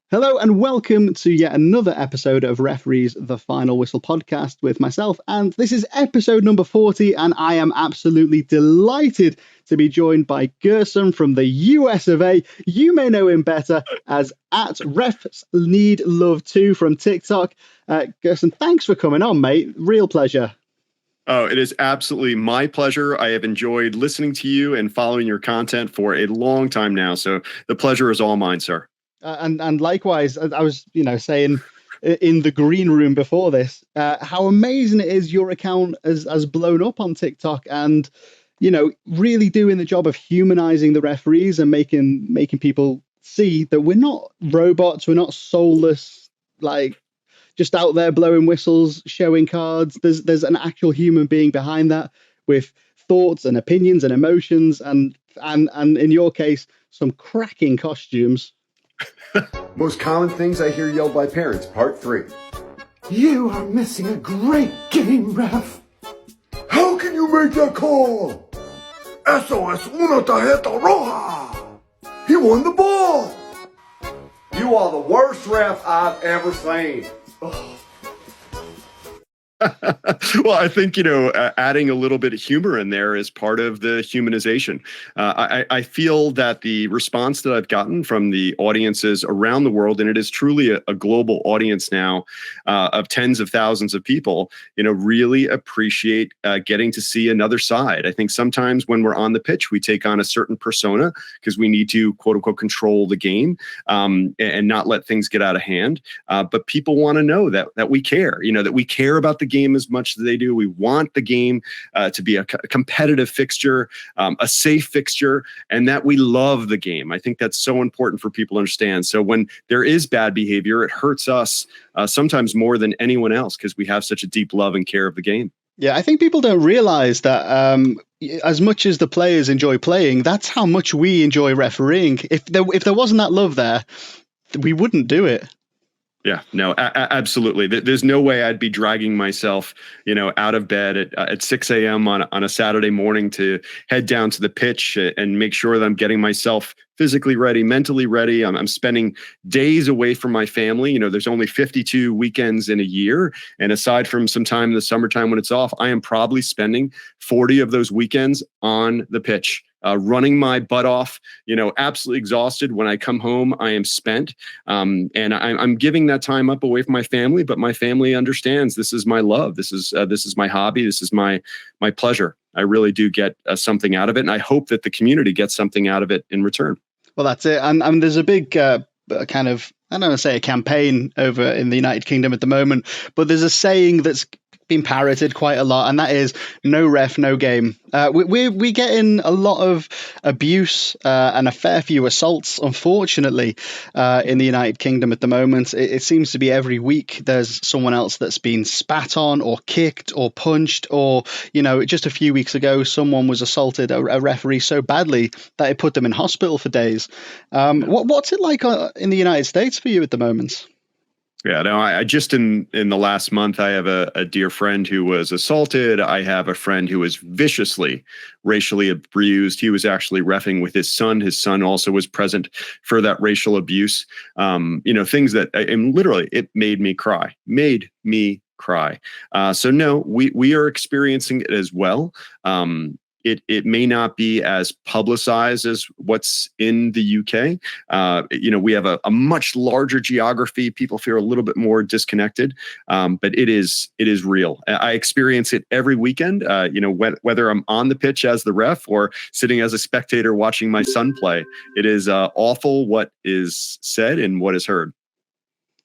Hello and welcome to yet another episode of Referees The Final Whistle podcast with myself. And this is episode number 40, and I am absolutely delighted to be joined by Gerson from the US of A. You may know him better as at Refs Need Love 2 from TikTok. Gerson, thanks for coming on, mate. Real pleasure. Oh, it is absolutely my pleasure. I have enjoyed listening to you and following your content for a long time now. So the pleasure is all mine, sir. And likewise, I was, saying in the green room before this, how amazing it is your account has blown up on TikTok and, really doing the job of humanizing the referees and making people see that we're not robots, we're not soulless, like just out there blowing whistles, showing cards. There's an actual human being behind that with thoughts and opinions and emotions and in your case, some cracking costumes. Most common things I hear yelled by parents, part 3. You are missing a great game, ref. How can you make that call? Eso es una tarjeta roja. He won the ball. You are the worst ref I've ever seen. Oh. Well, I think, adding a little bit of humor in there is part of the humanization. I feel that the response that I've gotten from the audiences around the world, and it is truly a global audience now of tens of thousands of people, really appreciate getting to see another side. I think sometimes when we're on the pitch, we take on a certain persona because we need to, quote unquote, control the game and not let things get out of hand. But people want to know that we care, that we care about the game as much as they do. We want the game to be a competitive fixture, a safe fixture, and that we love the game. I think that's so important for people to understand. So when there is bad behavior, it hurts us sometimes more than anyone else because we have such a deep love and care of the game. Yeah, I think people don't realize that as much as the players enjoy playing, that's how much we enjoy refereeing. If there wasn't that love there, we wouldn't do it. Yeah, no, absolutely. There's no way I'd be dragging myself, out of bed at 6 a.m. on a Saturday morning to head down to the pitch and make sure that I'm getting myself physically ready, mentally ready. I'm spending days away from my family. There's only 52 weekends in a year. And aside from some time in the summertime when it's off, I am probably spending 40 of those weekends on the pitch. Running my butt off, absolutely exhausted. When I come home, I am spent. And I'm giving that time up away from my family, but my family understands this is my love. This is my hobby. This is my pleasure. I really do get something out of it. And I hope that the community gets something out of it in return. Well, that's it. And there's a big kind of, I don't want to say a campaign over in the United Kingdom at the moment, but there's a saying that's been parroted quite a lot, and that is no ref, no game. We get in a lot of abuse and a fair few assaults, unfortunately, in the United Kingdom at the moment. It seems to be every week there's someone else that's been spat on or kicked or punched, or, just a few weeks ago, someone was assaulted, a referee so badly that it put them in hospital for days. What's it like in the United States for you at the moment? Yeah, no, I just in the last month, I have a dear friend who was assaulted. I have a friend who was viciously racially abused. He was actually reffing with his son. His son also was present for that racial abuse. Things that literally it made me cry. So no, we are experiencing it as well. It may not be as publicized as what's in the UK. We have a much larger geography. People feel a little bit more disconnected, but it is real. I experience it every weekend. Whether I'm on the pitch as the ref or sitting as a spectator watching my son play, it is awful what is said and what is heard.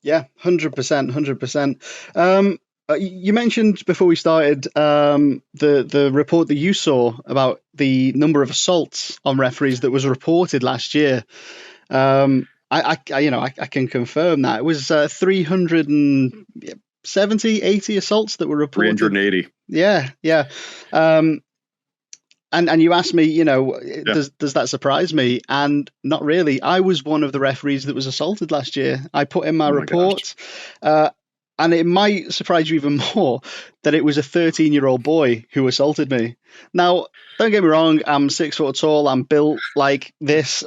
Yeah, 100%. You mentioned before we started the report that you saw about the number of assaults on referees that was reported last year. I can confirm that it was 370, 80 assaults that were reported. 380. Yeah. And you asked me, does that surprise me? And not really. I was one of the referees that was assaulted last year. I put in my report. And it might surprise you even more that it was a 13-year-old boy who assaulted me. Now, don't get me wrong, I'm 6 foot tall, I'm built like this.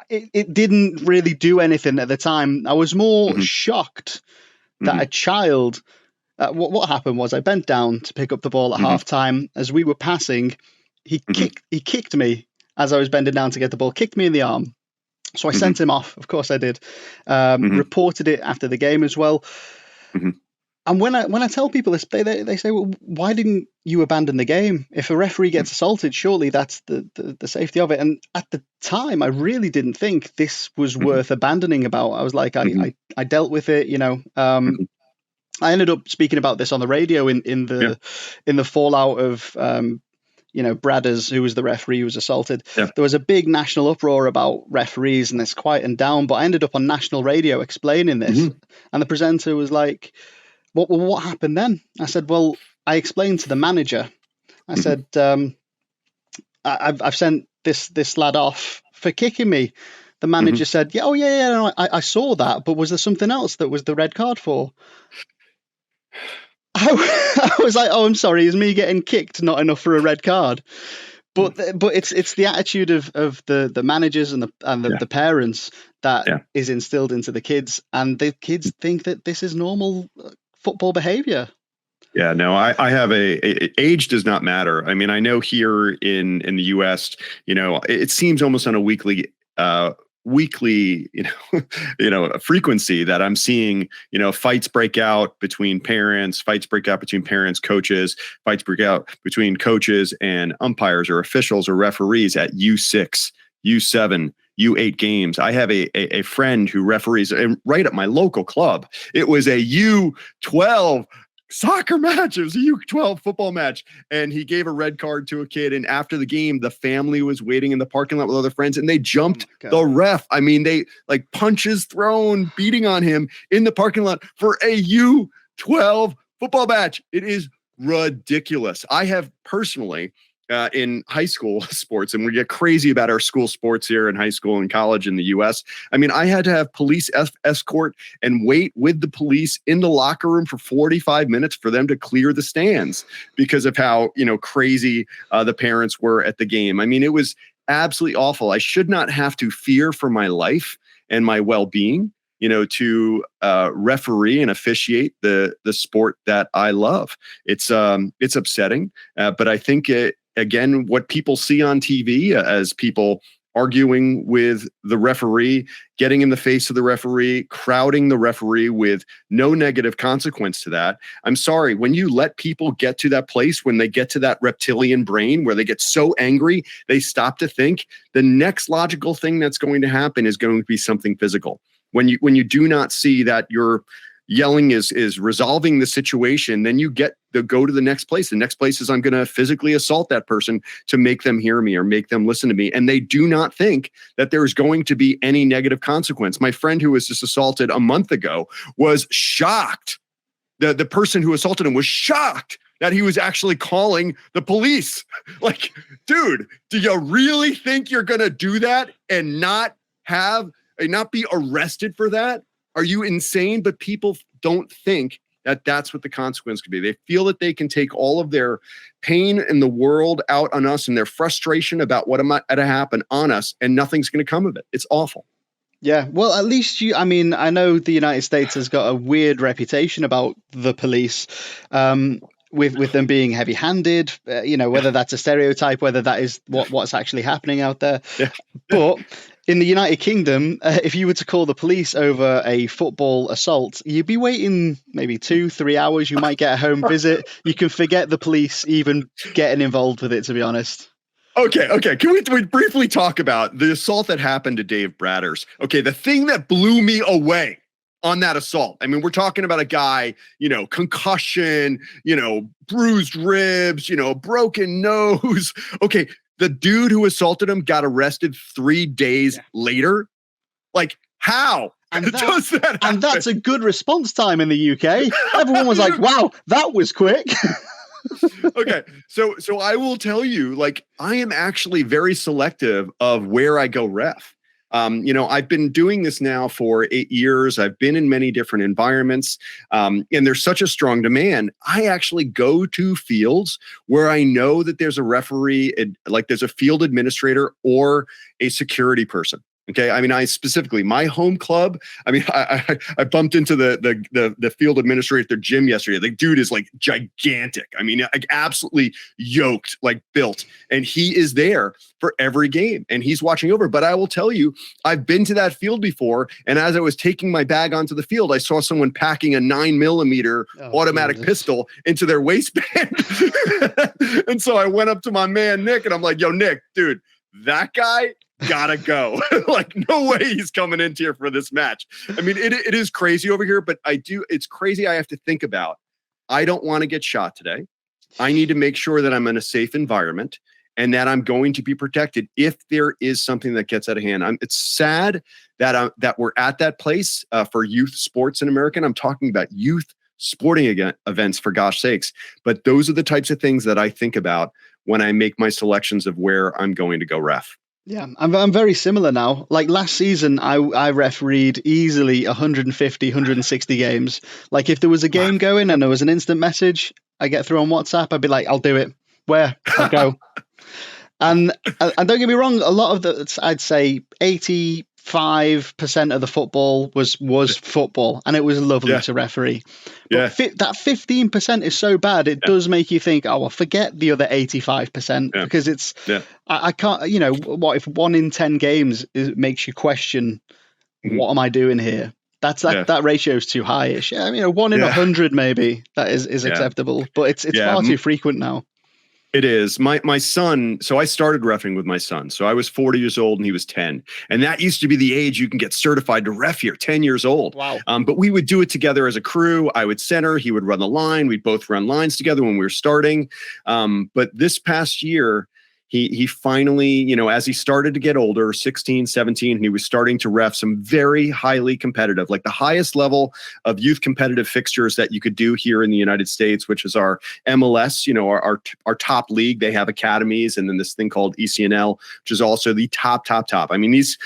it didn't really do anything at the time. I was more Mhm. shocked that Mhm. a child. What happened was I bent down to pick up the ball at Mhm. half time. As we were passing, Mhm. he kicked me as I was bending down to get the ball. Kicked me in the arm. So I Mhm. sent him off. Of course I did. Mhm. Reported it after the game as well. Mhm. And when I tell people this, they say, well, why didn't you abandon the game? If a referee gets assaulted, surely that's the safety of it. And at the time, I really didn't think this was Mhm. worth abandoning about. I was like, Mhm. I dealt with it, you know. Mhm. I ended up speaking about this on the radio in Yeah. the fallout of Bradders, who was the referee who was assaulted. Yeah. There was a big national uproar about referees and this quieting down, but I ended up on national radio explaining this, Mhm. and the presenter was like, what happened then? I said, well, I explained to the manager. I Mhm. said, I've sent this lad off for kicking me. The Mhm. manager said, yeah, oh yeah, no, I saw that, but was there something else that was the red card for? I was like, oh, I'm sorry, is me getting kicked not enough for a red card? But it's the attitude of the managers and Yeah. the parents that Yeah. is instilled into the kids, and the kids think that this is normal football behavior. Yeah, no, I have age does not matter. I mean, I know here in the US, it seems almost on a weekly, frequency that I'm seeing, fights break out between parents, coaches, fights break out between coaches and umpires or officials or referees at U6, U7, U8 games. I have a friend who referees right at my local club. It was a U12 soccer match. It was a U12 football match. And he gave a red card to a kid. And after the game, the family was waiting in the parking lot with other friends and they jumped the ref. I mean, they like punches thrown, beating on him in the parking lot for a U12 football match. It is ridiculous. I have personally, in high school sports, and we get crazy about our school sports here in high school and college in the US. I mean, I had to have police escort and wait with the police in the locker room for 45 minutes for them to clear the stands because of how, crazy the parents were at the game. I mean, it was absolutely awful. I should not have to fear for my life and my well-being, to referee and officiate the sport that I love. It's upsetting, but I think again, what people see on TV as people arguing with the referee, getting in the face of the referee, crowding the referee with no negative consequence to that. I'm sorry, when you let people get to that place, when they get to that reptilian brain where they get so angry, they stop to think, the next logical thing that's going to happen is going to be something physical. When you do not see that your yelling is resolving the situation, then you go to the next place. The next place is I'm going to physically assault that person to make them hear me or make them listen to me. And they do not think that there's going to be any negative consequence. My friend who was just assaulted a month ago was shocked. The person who assaulted him was shocked that he was actually calling the police. Like, dude, do you really think you're going to do that and not be arrested for that? Are you insane? But people don't think that that's what the consequence could be. They feel that they can take all of their pain in the world out on us and their frustration about what might happen on us, and nothing's going to come of it. It's awful. Yeah, well, at least I mean, I know the United States has got a weird reputation about the police, with them being heavy-handed. Whether that's a stereotype, whether that is what's actually happening out there. Yeah. But in the United Kingdom, if you were to call the police over a football assault, you'd be waiting maybe 2-3 hours. You might get a home visit. You can forget the police even getting involved with it, to be honest. Okay. Can we briefly talk about the assault that happened to Dave Bradders? Okay, the thing that blew me away on that assault. I mean, we're talking about a guy, concussion, bruised ribs, broken nose. Okay, the dude who assaulted him got arrested 3 days later. Like, how? And that's a good response time in the UK. Everyone was like, wow, that was quick. Okay, so I will tell you, like, I am actually very selective of where I go ref. I've been doing this now for 8 years. I've been in many different environments, and there's such a strong demand. I actually go to fields where I know that there's a referee, like there's a field administrator or a security person. Okay, I mean, I specifically my home club. I mean, I bumped into the field administrator at their gym yesterday. The dude is like gigantic. I mean, like absolutely yoked, like built, and he is there for every game, and he's watching over. But I will tell you, I've been to that field before, and as I was taking my bag onto the field, I saw someone packing a 9mm automatic pistol into their waistband, and so I went up to my man Nick, and I'm like, "Yo, Nick, dude, that guy." Gotta go. Like, no way he's coming into here for this match. I mean, it is crazy over here, but it's crazy. I have to think about, I don't want to get shot today. I need to make sure that I'm in a safe environment and that I'm going to be protected if there is something that gets out of hand. It's sad that we're at that place for youth sports in America. And I'm talking about youth sporting events, for gosh sakes. But those are the types of things that I think about when I make my selections of where I'm going to go ref. Yeah, I'm very similar now. Like last season, I refereed easily 150, 160 games. Like if there was a game going and there was an instant message I get through on WhatsApp, I'd be like, I'll do it. Where? I'll go. And don't get me wrong, a lot of the, I'd say 85% of the football was football, and it was lovely to referee. But that 15% is so bad, it does make you think, oh, well, forget the other 85% because it's, I can't, you know, what if 1 in 10 games makes you question, what am I doing here? That ratio is too high-ish. I mean, 1 in 100 maybe that is acceptable, but it's far too frequent now. It is. My son, so I started reffing with my son. So I was 40 years old and he was 10. And that used to be the age you can get certified to ref here, 10 years old. Wow. But we would do it together as a crew. I would center, he would run the line. We'd both run lines together when we were starting. But this past year, he finally, you know, as he started to get older, 16, 17, and he was starting to ref some very highly competitive, like the highest level of youth competitive fixtures that you could do here in the United States, which is our MLS, you know, our top league. They have academies, and then this thing called ECNL, which is also the top. I mean, these,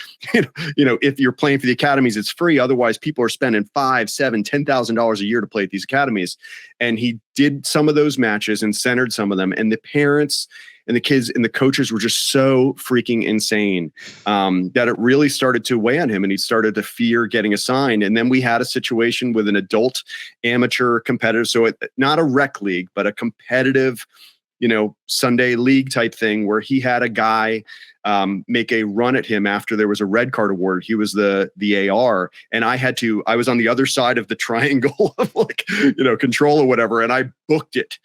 you know, if you're playing for the academies, it's free. Otherwise, people are spending $5,000, $7,000, $10,000 a year to play at these academies. And he did some of those matches and centered some of them, and the parents and the kids and the coaches were just so freaking insane that it really started to weigh on him, and he started to fear getting assigned. And then we had a situation with an adult amateur competitor, so not a rec league, but a competitive, you know, Sunday league type thing, where he had a guy make a run at him after there was a red card awarded. He was the AR, and I was on the other side of the triangle of, like, you know, control or whatever, and I booked it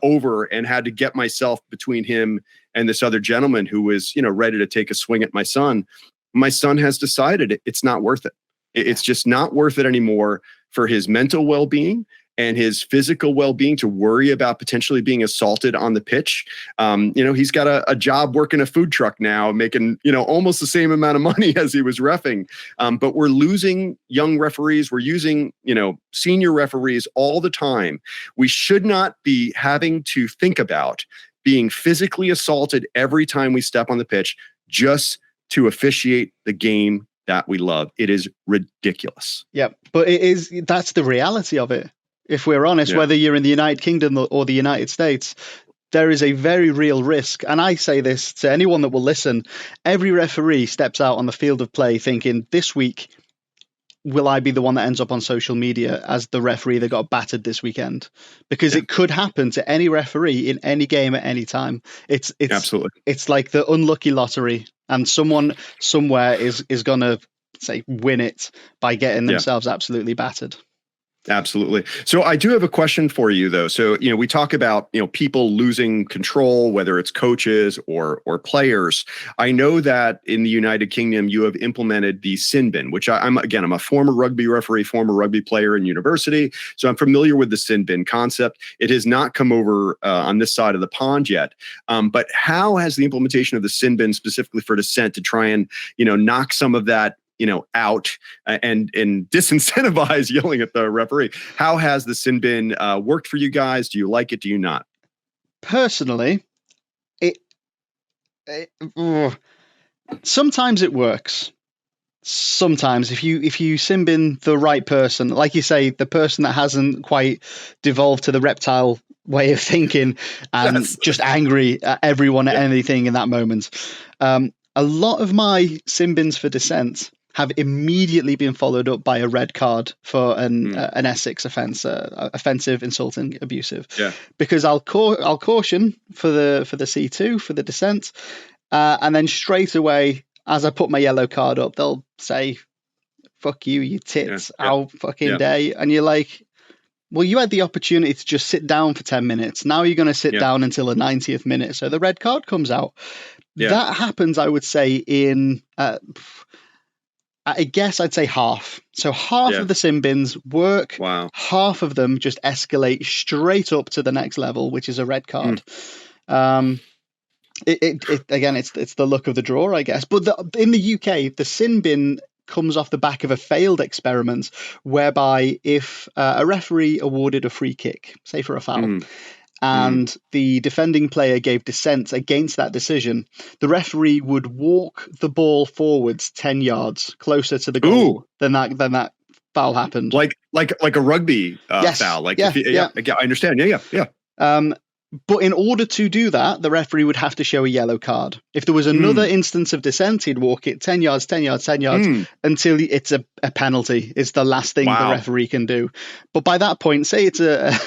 over and had to get myself between him and this other gentleman who was, you know, ready to take a swing at my son. My son has decided it's not worth it. It's just not worth it anymore for his mental well-being and his physical well-being to worry about potentially being assaulted on the pitch. You know, he's got a job working a food truck now, making, you know, almost the same amount of money as he was reffing. But we're losing young referees. We're using, you know, senior referees all the time. We should not be having to think about being physically assaulted every time we step on the pitch just to officiate the game that we love. It is ridiculous. Yeah, but that's the reality of it. If we're honest, whether you're in the United Kingdom or the United States, there is a very real risk. And I say this to anyone that will listen. Every referee steps out on the field of play thinking, this week, will I be the one that ends up on social media as the referee that got battered this weekend? Because it could happen to any referee in any game at any time. It's absolutely. It's like the unlucky lottery, and someone somewhere is going to, say, win it by getting themselves absolutely battered. Absolutely. So I do have a question for you, though. So, you know, we talk about, you know, people losing control, whether it's coaches or players. I know that in the United Kingdom, you have implemented the sin bin, which I'm a former rugby referee, former rugby player in university. So I'm familiar with the sin bin concept. It has not come over on this side of the pond yet. But how has the implementation of the sin bin specifically for dissent to try and, you know, knock some of that, you know, out and disincentivize yelling at the referee? How has the sin bin worked for you guys? Do you like it? Do you not? Personally, sometimes it works. Sometimes if you sin bin the right person, like you say, the person that hasn't quite devolved to the reptile way of thinking and just angry at everyone at anything in that moment. a lot of my sin bins for dissent have immediately been followed up by a red card for an Essex offence, offensive, insulting, abusive. Yeah. Because I'll caution for the C2 for the dissent, and then straight away as I put my yellow card up, they'll say, "Fuck you, you tits, how fucking day," and you're like, well, you had the opportunity to just sit down for 10 minutes. Now you're going to sit down until the 90th minute. So the red card comes out. Yeah. That happens, I would say, in, I guess I'd say half. So half of the sin bins work. Wow. Half of them just escalate straight up to the next level, which is a red card. Again, it's the luck of the draw, I guess. But in the UK, the sin bin comes off the back of a failed experiment whereby if a referee awarded a free kick, say for a foul, and the defending player gave dissent against that decision, the referee would walk the ball forwards 10 yards closer to the goal than that foul happened. Like a rugby foul. Like I understand. Yeah. But in order to do that, the referee would have to show a yellow card. If there was another instance of dissent, he'd walk it 10 yards, 10 yards, 10 yards until it's a penalty. It's the last thing the referee can do. But by that point, say it's a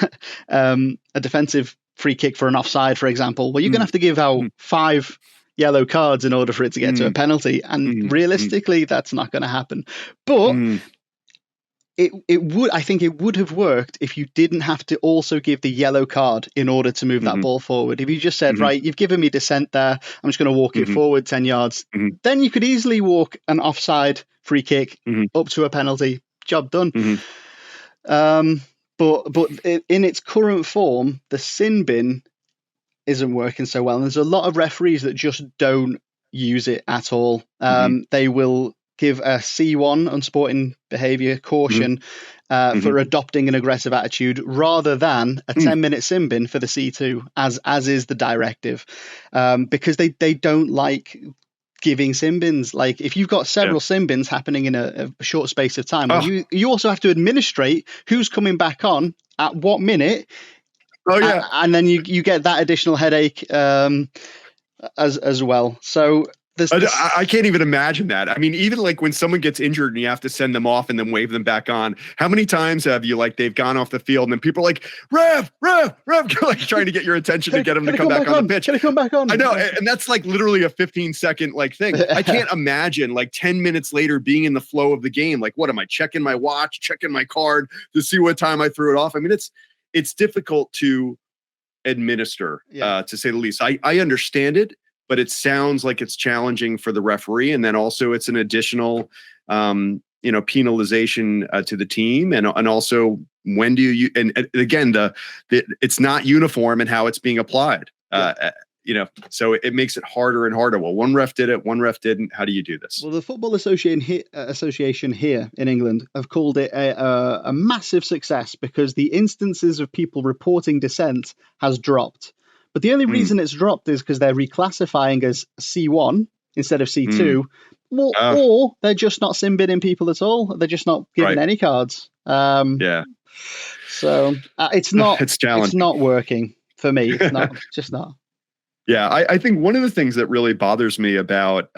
defensive free kick for an offside, for example, well, you're going to have to give out 5 yellow cards in order for it to get to a penalty. And realistically, that's not going to happen. But I think it would have worked if you didn't have to also give the yellow card in order to move that ball forward. If you just said, right, you've given me dissent there, I'm just going to walk it forward 10 yards, then you could easily walk an offside free kick up to a penalty. Job done. But in its current form, the sin bin isn't working so well. And there's a lot of referees that just don't use it at all. They will give a C1 unsporting behaviour caution for adopting an aggressive attitude rather than a 10-minute sin bin for the C2, as is the directive, because they don't like giving sin bins. Like if you've got several sin bins happening in a short space of time, you also have to administrate who's coming back on at what minute. And then you get that additional headache as well. So I can't even imagine that. I mean, even like when someone gets injured and you have to send them off and then wave them back on, how many times have you they've gone off the field and then people are like, ref, like trying to get your attention to get them to come back on the pitch. Can I come back on? I know. And that's like literally a 15-second thing. I can't imagine 10 minutes later being in the flow of the game. Like, what am I checking my watch, checking my card to see what time I threw it off? I mean, it's difficult to administer, to say the least. I understand it, but it sounds like it's challenging for the referee. And then also it's an additional, penalization to the team. And also when do you, and again, it's not uniform in how it's being applied. So it makes it harder and harder. Well, one ref did it, one ref didn't. How do you do this? Well, the Football Association here in England have called it a massive success because the instances of people reporting dissent has dropped. But the only reason it's dropped is because they're reclassifying as C1 instead of C2, or they're just not sin binning people at all. They're just not giving any cards. So it's not. It's not working for me. It's not. Just not. Yeah, I think one of the things that really bothers me about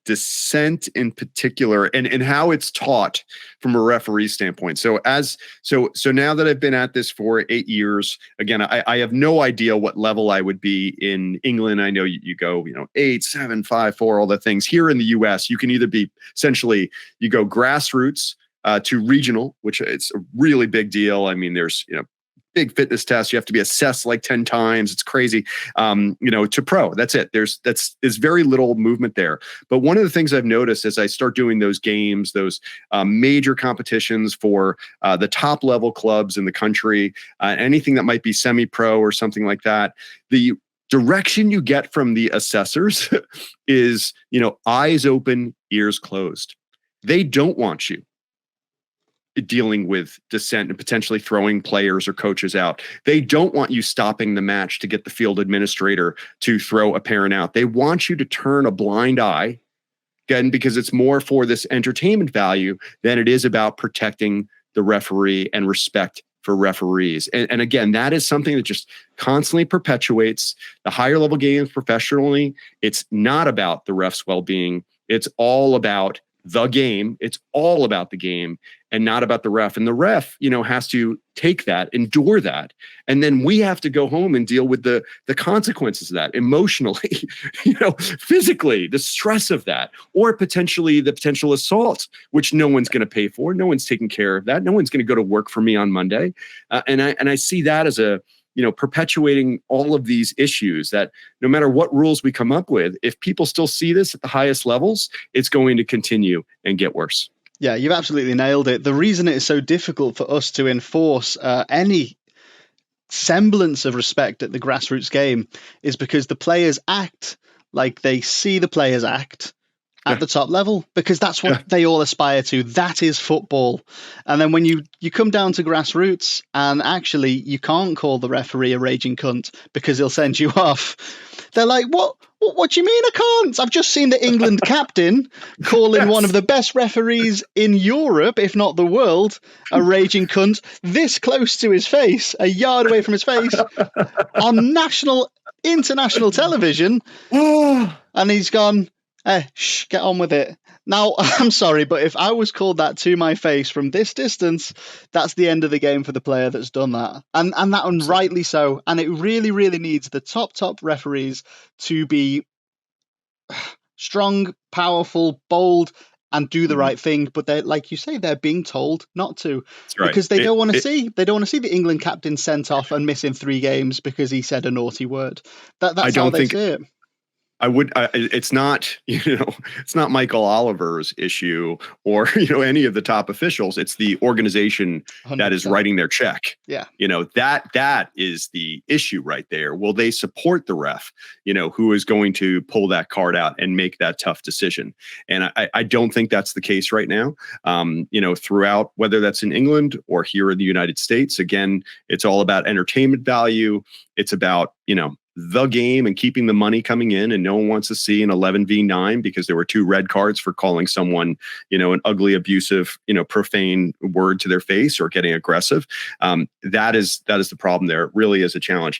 dissent in particular and how it's taught from a referee standpoint. So now that I've been at this for 8 years, again, I have no idea what level I would be in England. I know you go, 8, 7, 5, 4, all the things. Here in the US, you can either be essentially, you go grassroots to regional, which it's a really big deal. I mean, there's, big fitness tests. You have to be assessed 10 times. It's crazy. To pro. That's it. There's very little movement there. But one of the things I've noticed as I start doing those games, those major competitions for the top level clubs in the country, anything that might be semi-pro or something like that, the direction you get from the assessors is, eyes open, ears closed. They don't want you dealing with dissent and potentially throwing players or coaches out. They don't want you stopping the match to get the field administrator to throw a parent out. They want you to turn a blind eye, again, because it's more for this entertainment value than it is about protecting the referee and respect for referees. And again, that is something that just constantly perpetuates the higher level games professionally. It's not about the ref's well-being. It's all about the game. It's all about the game and not about the ref. And the ref, has to take that, endure that. And then we have to go home and deal with the consequences of that emotionally, physically, the stress of that, or potentially the potential assault, which no one's going to pay for. No one's taking care of that. No one's going to go to work for me on Monday. And I see that as perpetuating all of these issues that no matter what rules we come up with, if people still see this at the highest levels, it's going to continue and get worse. Yeah, you've absolutely nailed it. The reason it is so difficult for us to enforce any semblance of respect at the grassroots game is because the players act like they see the players act at the top level, because that's what they all aspire to. That is football. And then when you come down to grassroots and actually you can't call the referee a raging cunt because he'll send you off, they're like, what do you mean I can't? I've just seen the England captain calling one of the best referees in Europe, if not the world, a raging cunt this close to his face, a yard away from his face, on international television. And he's gone, get on with it. Now, I'm sorry, but if I was called that to my face from this distance, that's the end of the game for the player that's done that. And rightly so. And it really, really needs the top referees to be strong, powerful, bold, and do the right thing. But they're, like you say, they're being told not to. That's right. Because they don't want to see the England captain sent off and missing 3 games because he said a naughty word. That's how they see it. It's not, it's not Michael Oliver's issue or, any of the top officials. It's the organization 100%. That is writing their check. Yeah. That is the issue right there. Will they support the ref, who is going to pull that card out and make that tough decision? And I don't think that's the case right now. Throughout, whether that's in England or here in the United States, again, it's all about entertainment value. It's about, the game and keeping the money coming in, and no one wants to see an 11v9 because there were 2 red cards for calling someone, an ugly, abusive, profane word to their face or getting aggressive. That is the problem there. It really is a challenge.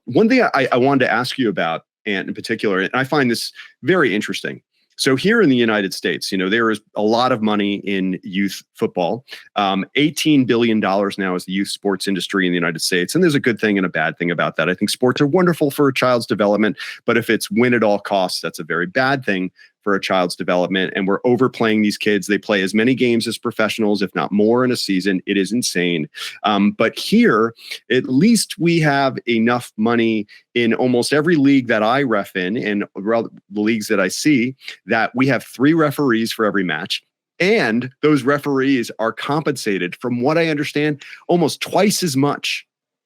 One thing I wanted to ask you about, and in particular, and I find this very interesting. So here in the United States, there is a lot of money in youth football. $18 billion now is the youth sports industry in the United States. And there's a good thing and a bad thing about that. I think sports are wonderful for a child's development, but if it's win at all costs, that's a very bad thing for a child's development. And we're overplaying these kids. They play as many games as professionals, if not more in a season. It is insane. But here, at least we have enough money in almost every league that I ref in and the leagues that I see, that we have 3 referees for every match. And those referees are compensated, from what I understand, almost twice as much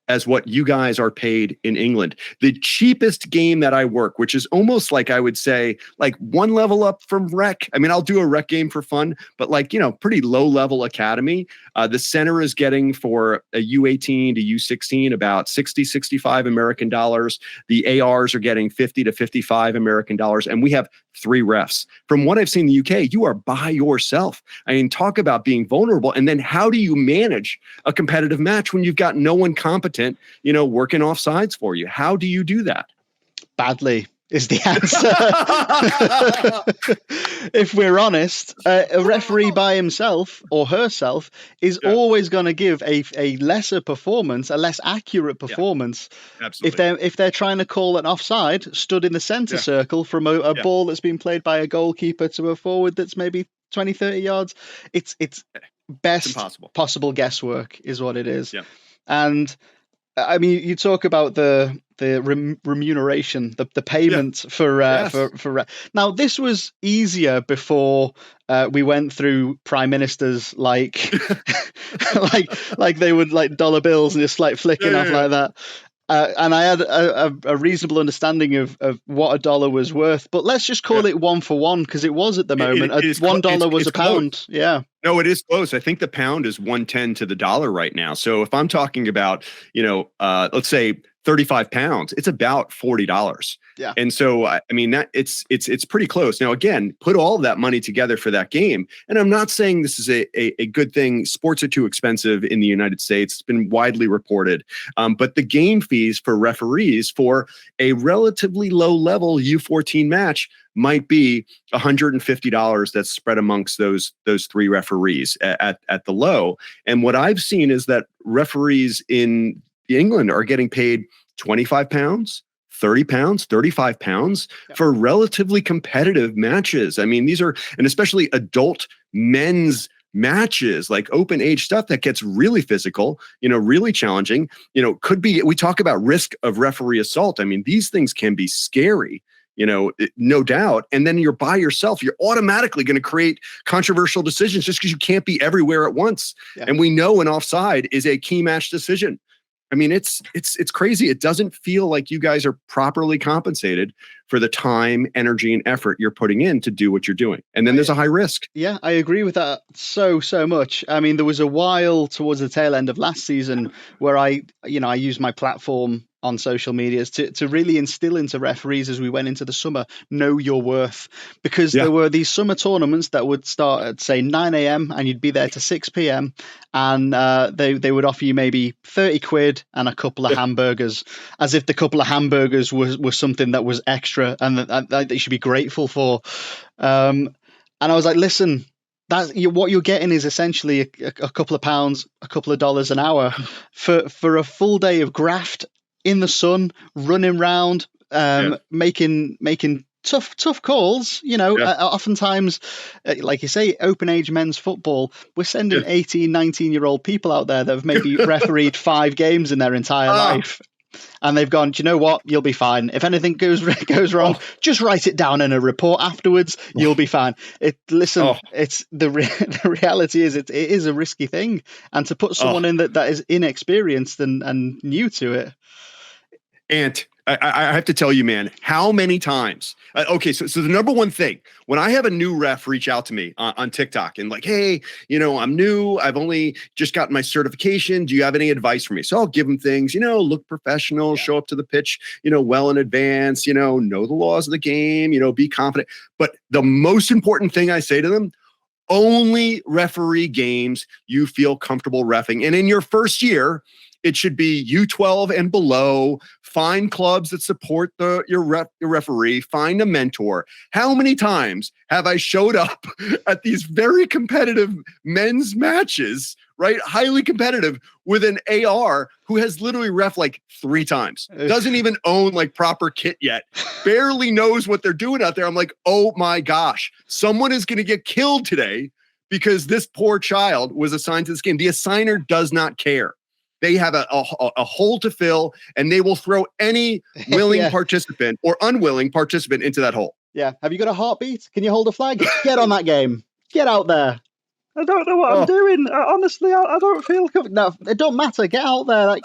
as what you guys are paid in England. The cheapest game that I work, which is almost like, I would say, like one level up from rec. I mean, I'll do a rec game for fun, but pretty low level academy. The center is getting for a U18 to U16 about 60, 65 American dollars. The ARs are getting 50 to 55 American dollars. And we have 3 refs. From what I've seen in the UK, you are by yourself. I mean, talk about being vulnerable. And then how do you manage a competitive match when you've got no one competent, working off sides for you? How do you do that? Badly is the answer. If we're honest, a referee by himself or herself is always going to give a lesser performance, a less accurate performance. Absolutely. If they're trying to call an offside stood in the center circle from a ball that's been played by a goalkeeper to a forward that's maybe 20, 30 yards, it's best possible guesswork is what it is. Yeah. And I mean, you talk about the remuneration, the payment for now. This was easier before we went through prime ministers like like they would like dollar bills and just like flicking off like that. And I had a reasonable understanding of what a dollar was worth, but let's just call it 1 for 1 because it was at the moment. $1 was a pound. Close. Yeah. No, it is close. I think the pound is 110 to the dollar right now. So if I'm talking about, let's say 35 pounds, it's about $40. Yeah. And so, I mean, that it's pretty close. Now, again, put all of that money together for that game. And I'm not saying this is a good thing. Sports are too expensive in the United States. It's been widely reported. But the game fees for referees for a relatively low level U14 match might be $150 that's spread amongst those three referees at the low. And what I've seen is that referees in England are getting paid £25, £30, £35 for relatively competitive matches. I mean, these are, and especially adult men's matches, like open age stuff that gets really physical, really challenging, could be, we talk about risk of referee assault. I mean, these things can be scary, no doubt. And then you're by yourself. You're automatically going to create controversial decisions just because you can't be everywhere at once. Yeah. And we know an offside is a key match decision. I mean, it's crazy. It doesn't feel like you guys are properly compensated for the time, energy, and effort you're putting in to do what you're doing. And then there's a high risk. Yeah, I agree with that so much. I mean, there was a while towards the tail end of last season where I used my platform on social medias to really instill into referees as we went into the summer, know your worth, because there were these summer tournaments that would start at, say, 9 a.m. and you'd be there to 6 p.m. and they would offer you maybe 30 quid and a couple of hamburgers, as if the couple of hamburgers was something that was extra and that you should be grateful for. And I was like, listen, what you're getting is essentially a couple of pounds, a couple of dollars an hour for a full day of graft in the sun, running around, making tough calls. Oftentimes, like you say, open age men's football, we're sending 18, 19-year-old people out there that have maybe refereed 5 games in their entire life. And they've gone, do you know what? You'll be fine. If anything goes wrong, just write it down in a report afterwards. You'll be fine. It's the reality is it is a risky thing, and to put someone in that is inexperienced and new to it. And I have to tell you, man, how many times? Okay, so the number one thing, when I have a new ref reach out to me on TikTok and like, hey, I'm new. I've only just gotten my certification. Do you have any advice for me? So I'll give them things, look professional, show up to the pitch, well in advance, know the laws of the game, be confident. But the most important thing I say to them, only referee games you feel comfortable reffing. And in your first year, it should be U12 and below. Find clubs that support your referee. Find a mentor. How many times have I showed up at these very competitive men's matches, right? Highly competitive, with an AR who has literally ref like 3 times. Doesn't even own like proper kit yet. Barely knows what they're doing out there. I'm like, oh my gosh, someone is going to get killed today because this poor child was assigned to this game. The assigner does not care. They have a hole to fill, and they will throw any willing participant or unwilling participant into that hole. Yeah. Have you got a heartbeat? Can you hold a flag? Get on that game. Get out there. I don't know what I'm doing. Honestly, I don't feel comfortable. No, it don't matter. Get out there. Like,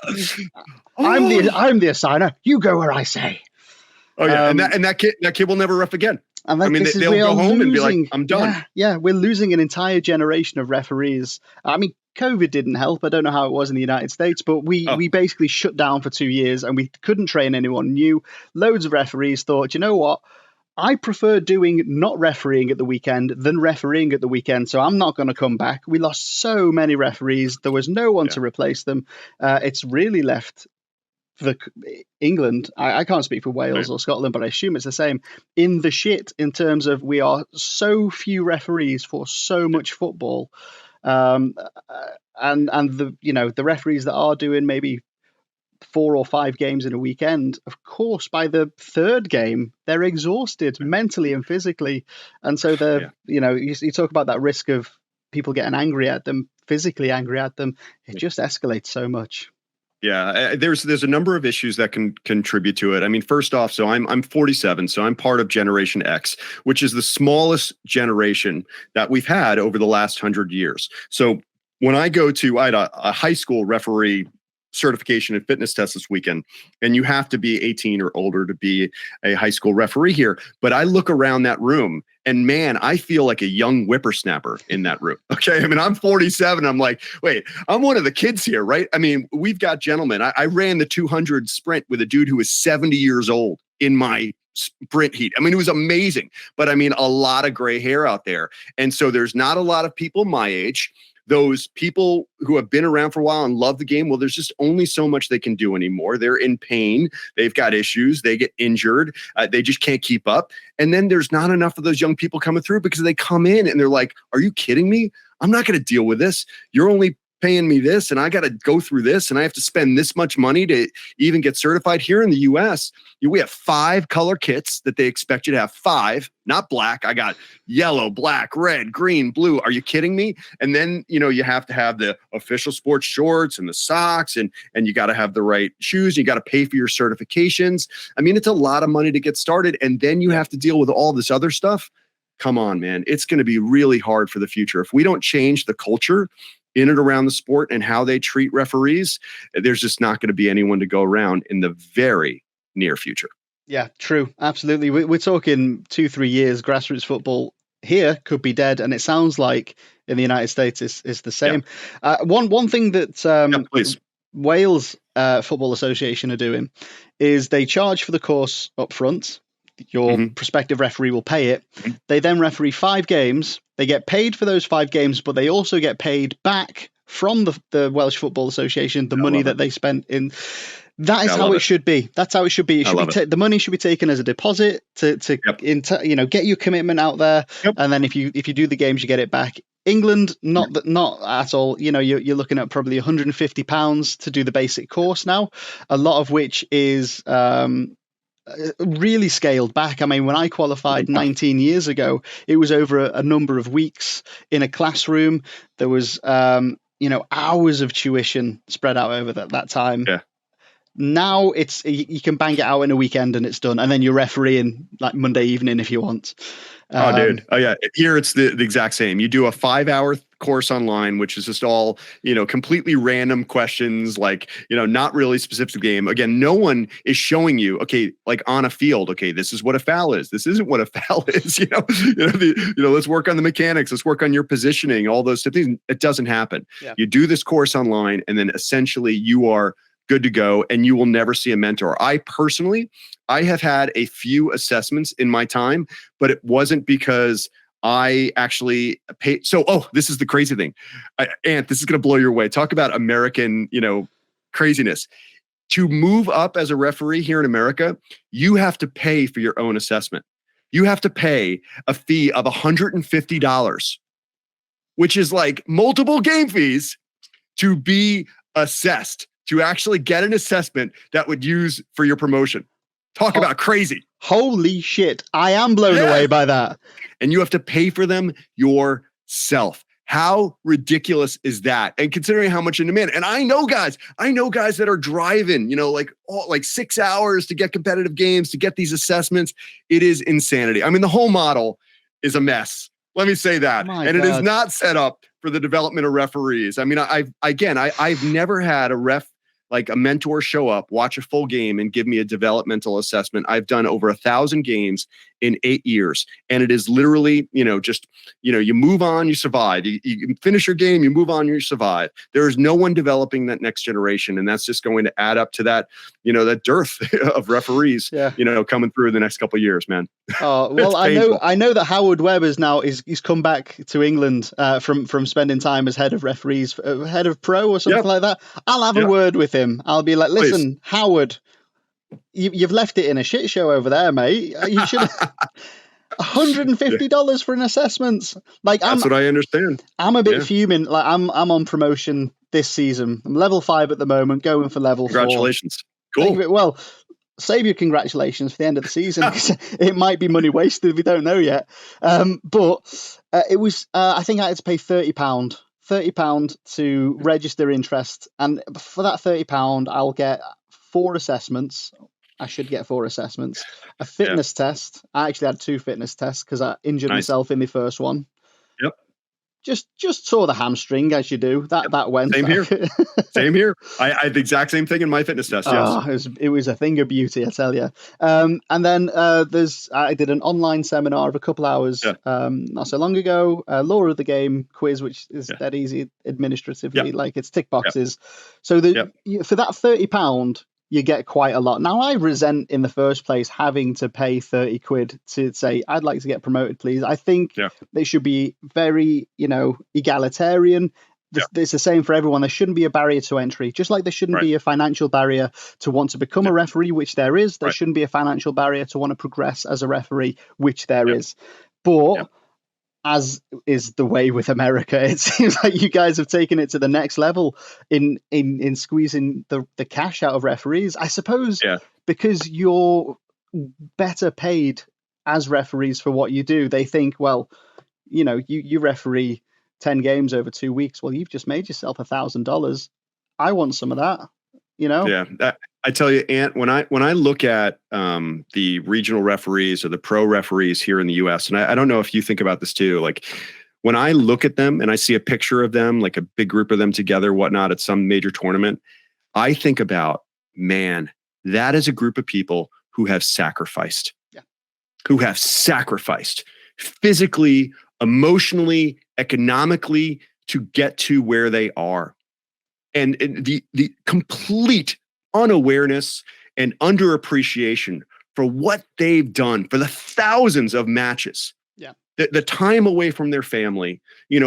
I'm the assigner. You go where I say. Oh yeah, and that kid will never ref again. And they'll go home and be like, I'm done. Yeah, we're losing an entire generation of referees. I mean, COVID didn't help. I don't know how it was in the United States, but we basically shut down for 2 years and we couldn't train anyone new. Loads of referees thought, you know what? I prefer doing not refereeing at the weekend than refereeing at the weekend, so I'm not going to come back. We lost so many referees. There was no one to replace them. It's really left for England, I can't speak for Wales or Scotland, but I assume it's the same, in the shit in terms of we are so few referees for so much football. And the referees that are doing maybe 4 or 5 games in a weekend, of course, by the 3rd game, they're exhausted mentally and physically. And so you talk about that risk of people getting angry at them, physically angry at them. It just escalates so much. Yeah, there's a number of issues that can contribute to it. I mean, first off, so I'm 47, so I'm part of Generation X, which is the smallest generation that we've had over the last 100 years. So when I had a high school referee certification and fitness test this weekend, and you have to be 18 or older to be a high school referee here. But I look around that room and man, I feel like a young whippersnapper in that room. Okay. I mean, I'm 47. I'm like, wait, I'm one of the kids here, right? I mean, we've got gentlemen. I ran the 200 sprint with a dude who was 70 years old in my sprint heat. I mean, it was amazing, but I mean, a lot of gray hair out there. And so there's not a lot of people my age. Those people who have been around for a while and love the game, well, there's just only so much they can do anymore. They're in pain. They've got issues. They get injured. They just can't keep up. And then there's not enough of those young people coming through because they come in and they're like, are you kidding me? I'm not going to deal with this. You're only paying me this and I got to go through this and I have to spend this much money to even get certified. Here in the US, we have 5 color kits that they expect you to have. 5, not black. I got yellow, black, red, green, blue. Are you kidding me? And then, you have to have the official sports shorts and the socks and you got to have the right shoes. You got to pay for your certifications. I mean, it's a lot of money to get started. And then you have to deal with all this other stuff. Come on, man. It's going to be really hard for the future. If we don't change the culture in and around the sport and how they treat referees, there's just not going to be anyone to go around in the very near future. Yeah, true. Absolutely. We're talking 2-3 years, grassroots football here could be dead. And it sounds like in the United States is the same. Yeah. One thing that Wales Football Association are doing is they charge for the course up front. Your prospective referee will pay it. They then referee 5 games. They get paid for those 5 games, but they also get paid back from the Welsh Football Association, the money that they spent in. That is how it should be. That's how it should be. It should be the money should be taken as a deposit to get your commitment out there. Yep. And then if you do the games, you get it back. England, not at all. You're looking at probably £150 to do the basic course now, a lot of which is really scaled back. I mean, when I qualified 19 years ago, it was over a number of weeks in a classroom. There was, hours of tuition spread out over that time. Yeah. Now you can bang it out in a weekend and it's done. And then you're refereeing like Monday evening if you want. Dude. Oh yeah. Here it's the exact same. You do a 5-hour course online, which is just all, completely random questions, like, not really specific to the game. Again, no one is showing you, okay, like on a field, okay, this is what a foul is. This isn't what a foul is. Let's work on the mechanics. Let's work on your positioning, all those things. It doesn't happen. Yeah. You do this course online and then essentially you are good to go and you will never see a mentor. I have had a few assessments in my time, but it wasn't because I actually paid. So, this is the crazy thing. Ant, this is going to blow your way. Talk about American, craziness. To move up as a referee here in America, you have to pay for your own assessment. You have to pay a fee of $150, which is like multiple game fees to be assessed, to actually get an assessment that would use for your promotion. Talk about crazy. Holy shit. I am blown away by that. And you have to pay for them yourself. How ridiculous is that? And considering how much in demand. And I know guys that are driving, like 6 hours to get competitive games, to get these assessments. It is insanity. I mean, the whole model is a mess. Let me say that. It is not set up for the development of referees. I mean, I've never had a ref, like a mentor, show up, watch a full game and give me a developmental assessment. I've done over 1,000 games in 8 years. And it is literally, you move on, you survive. You finish your game, you move on, you survive. There is no one developing that next generation. And that's just going to add up to that, that dearth of referees, coming through the next couple of years, man. Oh, well, I know that Howard Webb he's come back to England from spending time as head of referees, head of pro or something like that. I'll have a word with him. I'll be like, listen, please. Howard, you've left it in a shit show over there, mate. You should $150 for an assessment. Like, that's what I understand. I'm a bit fuming. Like, I'm on promotion this season. I'm level 5 at the moment, going for level 4. Congratulations. Cool. Well, save your congratulations for the end of the season. It might be money wasted if we don't know yet. But it was, I think I had to pay £30 to register interest. And for that £30, I'll get 4 assessments. I should get 4 assessments. A fitness test. I actually had 2 fitness tests because I injured myself in the first one. Yep. Just tore the hamstring, as you do. That went. Same here. Same here. I had the exact same thing in my fitness test. Yes. It was a thing of beauty, I tell you. And then I did an online seminar of a couple hours not so long ago. Law of the game quiz, which is that easy administratively. Like, it's tick boxes. So for that £30, you get quite a lot. Now, I resent in the first place having to pay 30 quid to say, I'd like to get promoted, please. I think they should be very, egalitarian. It's the same for everyone. There shouldn't be a barrier to entry, just like there shouldn't be a financial barrier to want to become a referee, which there is. There shouldn't be a financial barrier to want to progress as a referee, which there is. But as is the way with America, it seems like you guys have taken it to the next level in squeezing the cash out of referees. I suppose because you're better paid as referees for what you do, they think, well, you referee 10 games over 2 weeks. Well, you've just made yourself $1,000. I want some of that, Yeah. I tell you, Ant, when I look at the regional referees or the pro referees here in the US, and I don't know if you think about this too, like when I look at them and I see a picture of them, like a big group of them together, whatnot, at some major tournament, I think about, man, that is a group of people who have sacrificed, physically, emotionally, economically to get to where they are. And the complete unawareness and underappreciation for what they've done, for the thousands of matches, the time away from their family,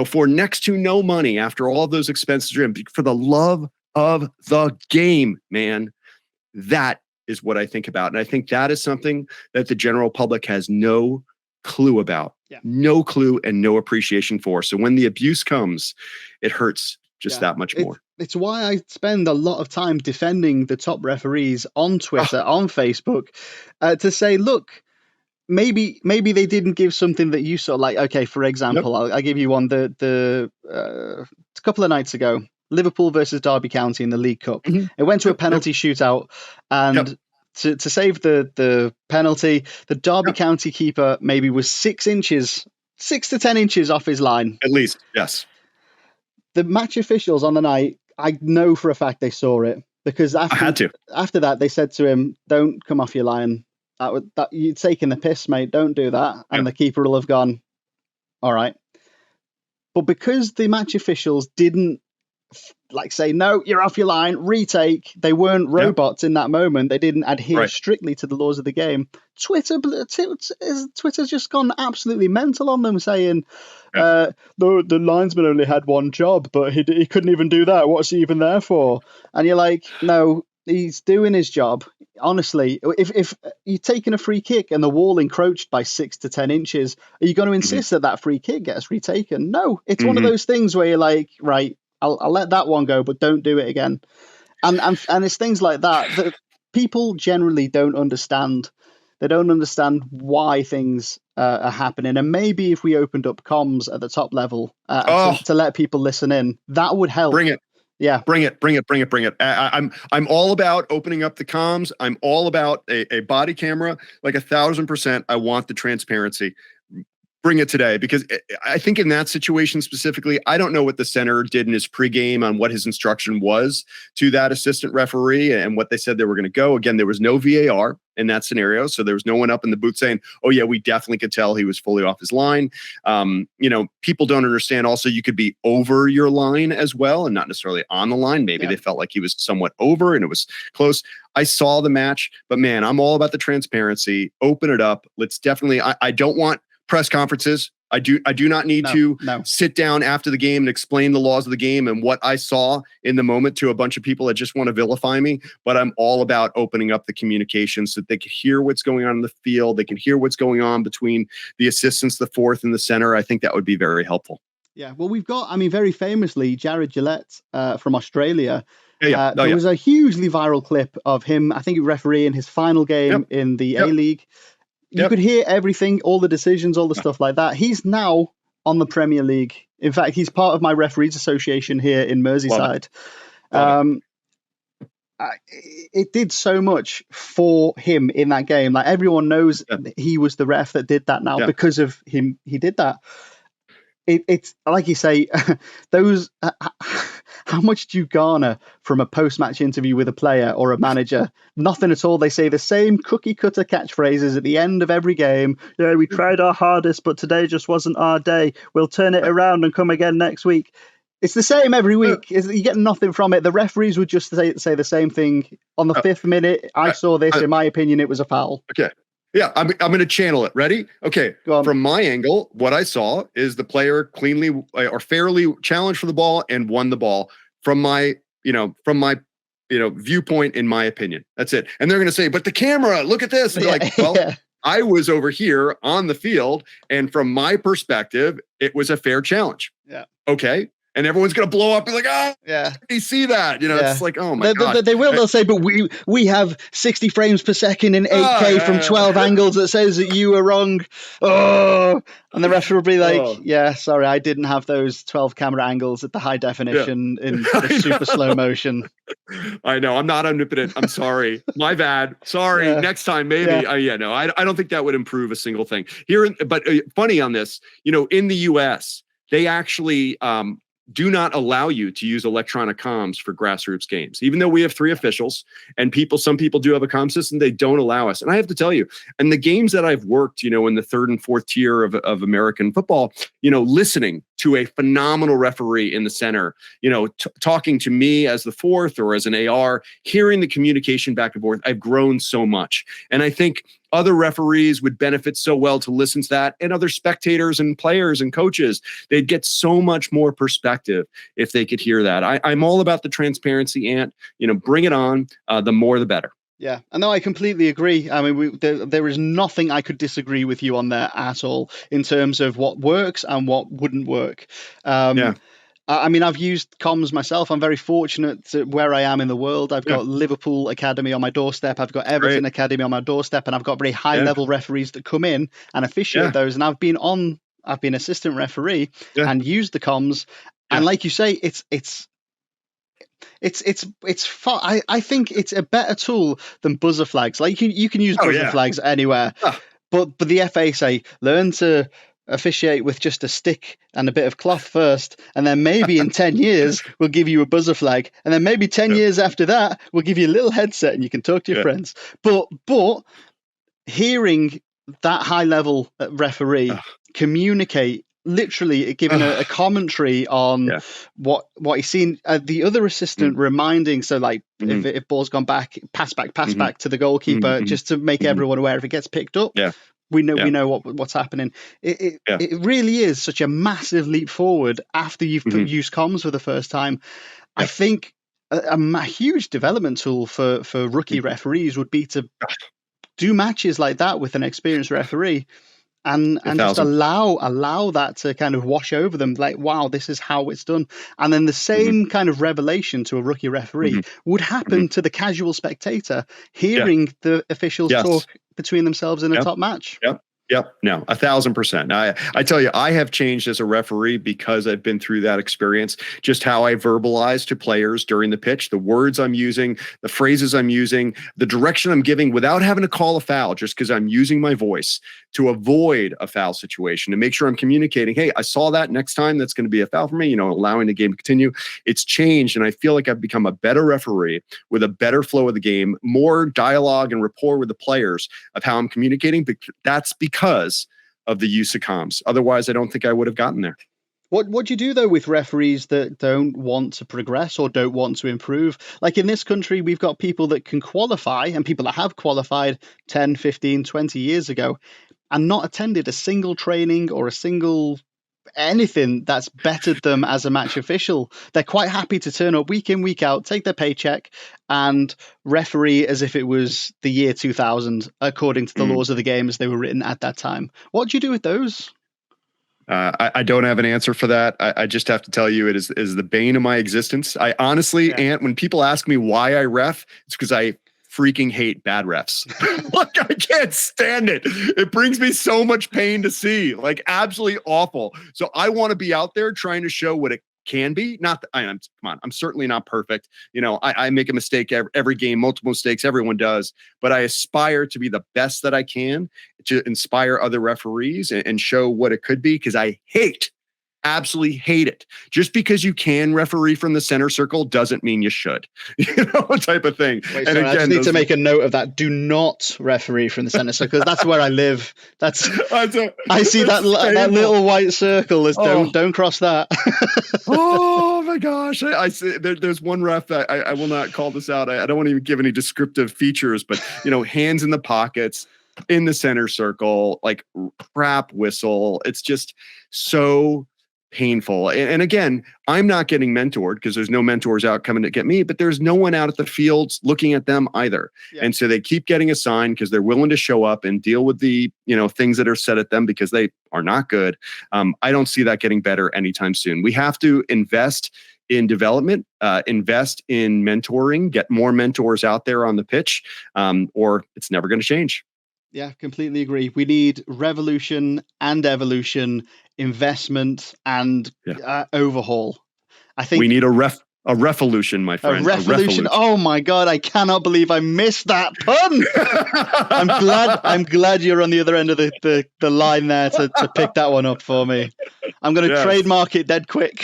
for next to no money after all of those expenses, for the love of the game, man. That is what I think about. And I think that is something that the general public has no clue about, no clue and no appreciation for. So when the abuse comes, it hurts just that much more. It's why I spend a lot of time defending the top referees on Twitter, on Facebook, to say, look, maybe they didn't give something that you saw. Like, okay, for example, I'll give you one. A couple of nights ago, Liverpool versus Derby County in the League Cup. It went to a penalty shootout, and to save the penalty, the Derby County keeper maybe was 6 to 10 inches off his line. At least, yes. The match officials on the night, I know for a fact they saw it, because after that they said to him, "Don't come off your line. That you're taking the piss, mate. Don't do that." And the keeper will have gone, "All right." But because the match officials didn't say, "No, you're off your line, retake," they weren't robots in that moment. They didn't adhere strictly to the laws of the game. Twitter's just gone absolutely mental on them, saying, the linesman only had one job, but he couldn't even do that. What's he even there for? And you're like, no, he's doing his job. Honestly, if you're taking a free kick and the wall encroached by 6 to 10 inches, are you going to insist that free kick gets retaken? No, it's one of those things where you're like, right, I'll let that one go, but don't do it again. And it's things like that people generally don't understand. They don't understand why things are happening. And maybe if we opened up comms at the top level to let people listen in, that would help. Bring it. Yeah. Bring it. I'm all about opening up the comms. I'm all about a body camera, like 1,000%. I want the transparency. Bring it today, because I think in that situation specifically, I don't know what the center did in his pregame on what his instruction was to that assistant referee and what they said they were going to go. Again, there was no VAR in that scenario, so there was no one up in the booth saying, "Oh yeah, we definitely could tell he was fully off his line." People don't understand. Also, you could be over your line as well, and not necessarily on the line. Maybe they felt like he was somewhat over, and it was close. I saw the match, but man, I'm all about the transparency. Open it up. Let's definitely. I don't want press conferences. I do not need to sit down after the game and explain the laws of the game and what I saw in the moment to a bunch of people that just want to vilify me. But I'm all about opening up the communication so that they can hear what's going on in the field. They can hear what's going on between the assistants, the fourth, and the center. I think that would be very helpful. Yeah, well, we've got, very famously, Jared Gillette from Australia. There was a hugely viral clip of him, I think, refereeing his final game in the A-League. You could hear everything, all the decisions, all the stuff like that. He's now on the Premier League. In fact, he's part of my referees association here in Merseyside. It did so much for him in that game. Like, everyone knows he was the ref that did that now because of him. He did that. It's like you say, those. How much do you garner from a post-match interview with a player or a manager? Nothing at all. They say the same cookie-cutter catchphrases at the end of every game. Yeah, we tried our hardest, but today just wasn't our day. We'll turn it around and come again next week. It's the same every week. You get nothing from it. The referees would just say the same thing. On the 5th minute, I saw this. In my opinion, it was a foul. Okay. Yeah, I'm going to channel it. Ready? Okay. From my angle, what I saw is the player cleanly or fairly challenged for the ball and won the ball from my viewpoint, in my opinion. That's it. And they're going to say, but the camera, look at this. And they're well, I was over here on the field, and from my perspective, it was a fair challenge. Yeah. Okay. And everyone's going to blow up. Be like, you see that? It's like, oh my God. They'll say, but we have 60 frames per second in 8K from 12 angles that says that you were wrong. Oh, and the ref will be like, sorry, I didn't have those 12 camera angles at the high definition in the super slow motion. I know. I'm not omnipotent. I'm sorry. My bad. Sorry. Next time, maybe. I don't think that would improve a single thing here. But funny on this, in the US, they actually, do not allow you to use electronic comms for grassroots games. Even though we have 3 officials and some people do have a comm system, they don't allow us. And I have to tell you, and the games that I've worked, in the 3rd and 4th tier of American football, listening to a phenomenal referee in the center, talking to me as the 4th or as an AR, hearing the communication back and forth, I've grown so much. And I think other referees would benefit so well to listen to that, and other spectators and players and coaches. They'd get so much more perspective if they could hear that. I'm all about the transparency, Ant. Bring it on. The more, the better. Yeah, I know. I completely agree. I mean, there is nothing I could disagree with you on there at all in terms of what works and what wouldn't work. I mean, I've used comms myself. I'm very fortunate to where I am in the world. I've got Liverpool Academy on my doorstep. I've got Everton Academy on my doorstep, and I've got very high level referees that come in and officiate those. And I've been assistant referee and used the comms. And like you say, it's fun. I think it's a better tool than buzzer flags. Like you can use buzzer flags anywhere, but the FA say learn to officiate with just a stick and a bit of cloth first, and then maybe in 10 years we'll give you a buzzer flag, and then maybe 10 years after that we'll give you a little headset and you can talk to your friends. But hearing that high level referee communicate, literally giving a commentary on what he's seen, the other assistant reminding, so like if ball's gone back, pass back to the goalkeeper, just to make everyone aware if it gets picked up. We know what's happening. It really is such a massive leap forward after you've used comms for the first time. I think a huge development tool for rookie referees would be to do matches like that with an experienced referee and just allow that to kind of wash over them, like, wow, this is how it's done. And then the same kind of revelation to a rookie referee would happen to the casual spectator hearing the officials talk between themselves in a top match. Yep. No, 1,000%. I tell you, I have changed as a referee because I've been through that experience, just how I verbalize to players during the pitch, the words I'm using, the phrases I'm using, the direction I'm giving without having to call a foul, just because I'm using my voice to avoid a foul situation, to make sure I'm communicating, hey, I saw that, next time that's going to be a foul for me, allowing the game to continue. It's changed. And I feel like I've become a better referee with a better flow of the game, more dialogue and rapport with the players of how I'm communicating. But that's because of the use of comms. Otherwise, I don't think I would have gotten there. What do you do, though, with referees that don't want to progress or don't want to improve? Like in this country, we've got people that can qualify and people that have qualified 10, 15, 20 years ago and not attended a single training or a single anything that's bettered them as a match official. They're quite happy to turn up week in, week out, take their paycheck and referee as if it was the year 2000, according to the laws of the game as they were written at that time. What do you do with those? I don't have an answer for that. I just have to tell you, it is the bane of my existence. I honestly, Ant, when people ask me why I ref, it's because I freaking hate bad refs. Like, I can't stand it. It brings me so much pain to see, like absolutely awful. So I want to be out there trying to show what it can be. Not that come on, I'm certainly not perfect. I make a mistake every game, multiple mistakes. Everyone does, but I aspire to be the best that I can to inspire other referees and show what it could be. Because I hate absolutely hate it. Just because you can referee from the center circle doesn't mean you should, type of thing. Wait, And sorry, I just again, need to make a note of that. Do not referee from the center circle, because that's where I live. I see that little white circle. Don't cross that. Oh my gosh! I see. There's one ref that I will not call this out. I don't want to even give any descriptive features, but hands in the pockets, in the center circle, like crap whistle. It's just so painful. And again, I'm not getting mentored because there's no mentors out coming to get me, but there's no one out at the fields looking at them either. Yeah. And so they keep getting assigned because they're willing to show up and deal with the, things that are said at them because they are not good. I don't see that getting better anytime soon. We have to invest in development, invest in mentoring, get more mentors out there on the pitch, or it's never going to change. Yeah, completely agree. We need revolution and evolution, investment and overhaul. I think we need a revolution, my friend. A revolution. Oh my God, I cannot believe I missed that pun. I'm glad you're on the other end of the line there to pick that one up for me. I'm going to trademark it dead quick.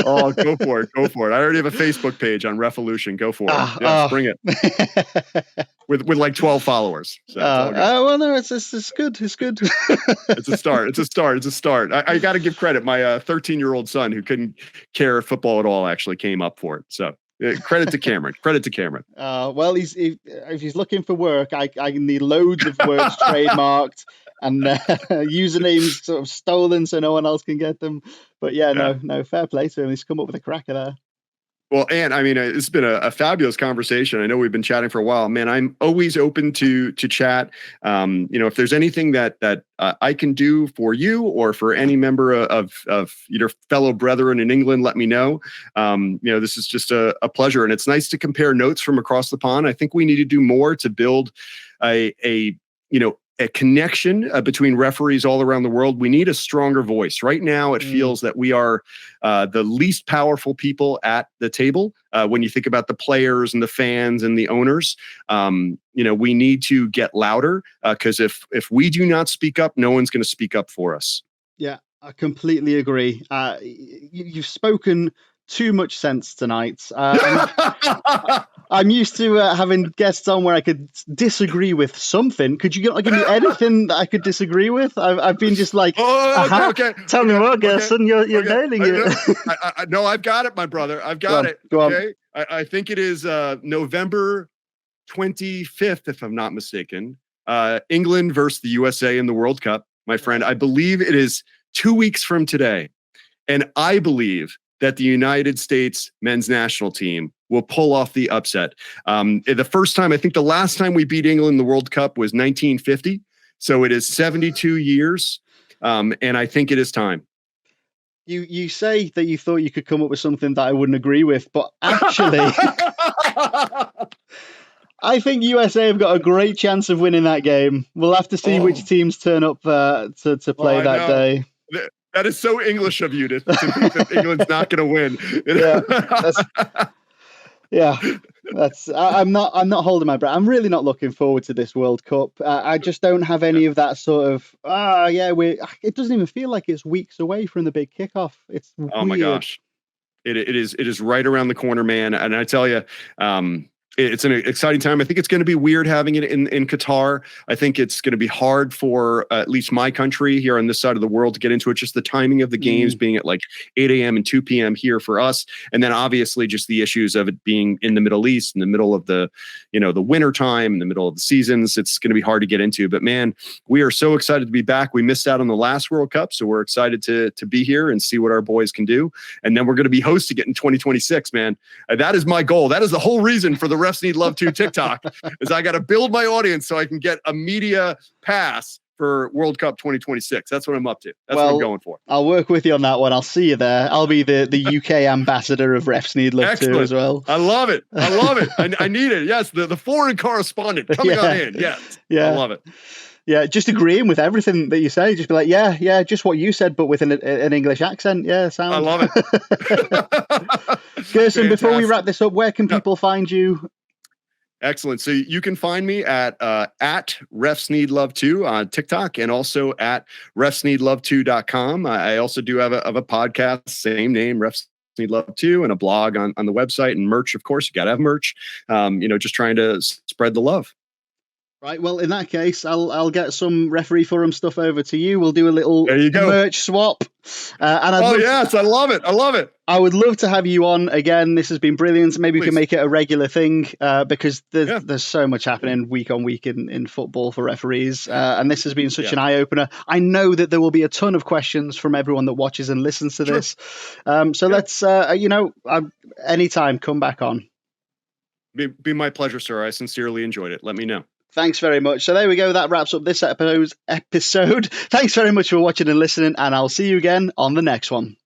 Oh, go for it. Go for it. I already have a Facebook page on revolution. Go for it. Bring it. With like 12 followers. So well, no, it's good. It's good. It's a start. I got to give credit. My 13-year-old son, who couldn't care football at all, actually came up for it. So credit to Cameron. Well, if he's looking for work, I need loads of words trademarked and usernames sort of stolen so no one else can get them. But no, fair play to him. He's come up with a cracker there. Well, and I mean, it's been a fabulous conversation. I know we've been chatting for a while, man. I'm always open to chat. If there's anything that I can do for you or for any member of your fellow brethren in England, let me know. This is just a pleasure, and it's nice to compare notes from across the pond. I think we need to do more to build a connection between referees all around the world. We need a stronger voice. Right now, it feels that we are the least powerful people at the table. When you think about the players and the fans and the owners, we need to get louder because if we do not speak up, no one's going to speak up for us. Yeah, I completely agree. You've spoken too much sense tonight. I'm used to having guests on where I could disagree with something. Could you give me anything that I could disagree with? I've been just like, okay. Tell me more, Gerson. You're nailing it. No, I've got it, my brother. I've got it. Go okay. I think it is November 25th, if I'm not mistaken. England versus the USA in the World Cup, my friend. I believe it is 2 weeks from today. And I believe that the United States men's national team will pull off the upset. The first time, I think the last time we beat England in the World Cup was 1950. So it is 72 years. And I think it is time. You say that you thought you could come up with something that I wouldn't agree with, but actually, I think USA have got a great chance of winning that game. We'll have to see which teams turn up to play that day. That is so English of you to think that England's not going to win. I'm not holding my breath. I'm really not looking forward to this World Cup. I just don't have any of that sort of. It doesn't even feel like it's weeks away from the big kickoff. It's weird. Oh my gosh, it is right around the corner, man. And I tell you, it's an exciting time. I think it's going to be weird having it in Qatar. I think it's going to be hard for at least my country here on this side of the world to get into it. Just the timing of the games being at like 8 a.m. and 2 p.m. here for us. And then obviously just the issues of it being in the Middle East, in the middle of the winter time, in the middle of the seasons. It's going to be hard to get into. But man, we are so excited to be back. We missed out on the last World Cup. So we're excited to be here and see what our boys can do. And then we're going to be hosting it in 2026, man. That is my goal. That is the whole reason for the Refs Need Love to TikTok is I got to build my audience so I can get a media pass for World Cup 2026. That's what I'm up to. That's what I'm going for. I'll work with you on that one. I'll see you there. I'll be the UK ambassador of Refs Need Love too as well. I love it. I need it. Yes, the foreign correspondent coming on in. Yes. Yeah. I love it. Yeah, just agreeing with everything that you say. Just be like, yeah, just what you said, but with an English accent. Yeah, sounds. I love it. Gerson, before we wrap this up, where can people find you? Excellent. So you can find me at Refs Need Love 2 on TikTok and also at refsneedlove2.com. I also do have a podcast, same name, Refs Need Love 2, and a blog on the website, and merch, of course. You got to have merch. Just trying to spread the love. Right. Well, in that case, I'll get some referee forum stuff over to you. We'll do a little There you go. merch swap. And Yes, I love it. I love it. I would love to have you on again. This has been brilliant. Maybe we can Please. make it a regular thing because there's so much happening week on week in football for referees. And this has been such an eye-opener. I know that there will be a ton of questions from everyone that watches and listens to this. Let's, anytime, come back on. Be my pleasure, sir. I sincerely enjoyed it. Let me know. Thanks very much. So there we go. That wraps up this episode. Thanks very much for watching and listening, and I'll see you again on the next one.